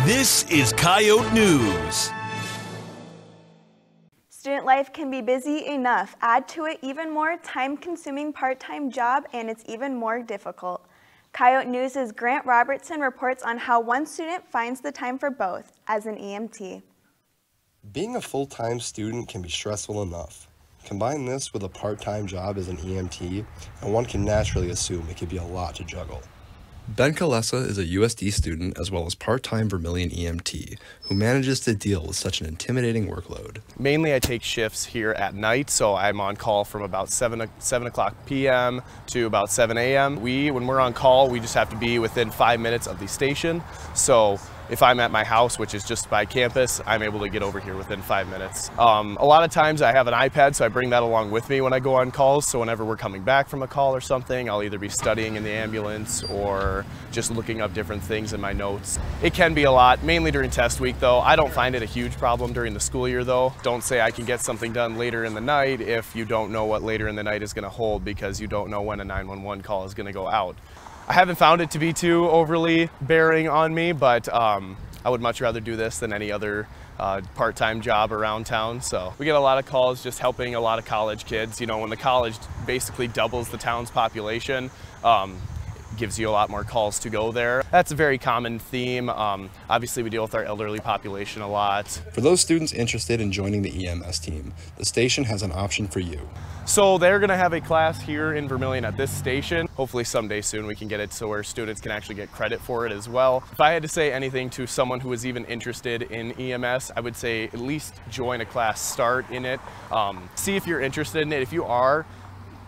This is Coyote News. Student life can be busy enough. Add to it even more time-consuming part-time job, and it's even more difficult. Coyote News' Grant Robertson reports on how one student finds the time for both as an EMT. Being a full-time student can be stressful enough. Combine this with a part-time job as an EMT, and one can naturally assume it could be a lot to juggle. Ben Kalesa is a USD student as well as part-time Vermilion EMT who manages to deal with such an intimidating workload. Mainly I take shifts here at night, so I'm on call from about 7 o'clock p.m. to about 7 a.m. When we're on call, we just have to be within 5 minutes of the station. So if I'm at my house, which is just by campus, I'm able to get over here within 5 minutes. A lot of times I have an iPad, so I bring that along with me when I go on calls. So whenever we're coming back from a call or something, I'll either be studying in the ambulance or just looking up different things in my notes. It can be a lot, mainly during test week though. I don't find it a huge problem during the school year though. Don't say I can get something done later in the night if you don't know what later in the night is going to hold, because you don't know when a 911 call is going to go out. I haven't found it to be too overly bearing on me, but I would much rather do this than any other part-time job around town. So we get a lot of calls just helping a lot of college kids. You know, when the college basically doubles the town's population, gives you a lot more calls to go there. That's a very common theme. Obviously we deal with our elderly population a lot. For those students interested in joining the EMS team, the station has an option for you. So they're going to have a class here in Vermilion at this station. Hopefully someday soon we can get it so where students can actually get credit for it as well. If I had to say anything to someone who is even interested in EMS, I would say at least join a class, start in it, see if you're interested in it. If you are,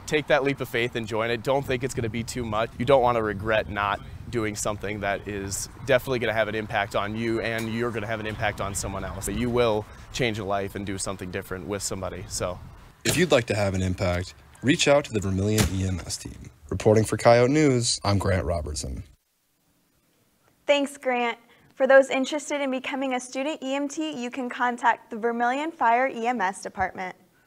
take that leap of faith and join it. Don't think it's going to be too much. You don't want to regret not doing something that is definitely going to have an impact on you, and you're going to have an impact on someone else. So you will change a life and do something different with somebody. So if you'd like to have an impact, reach out to the Vermilion EMS team. Reporting for Coyote News, I'm Grant Robertson. Thanks, Grant. For those interested in becoming a student EMT, you can contact the Vermilion Fire EMS Department.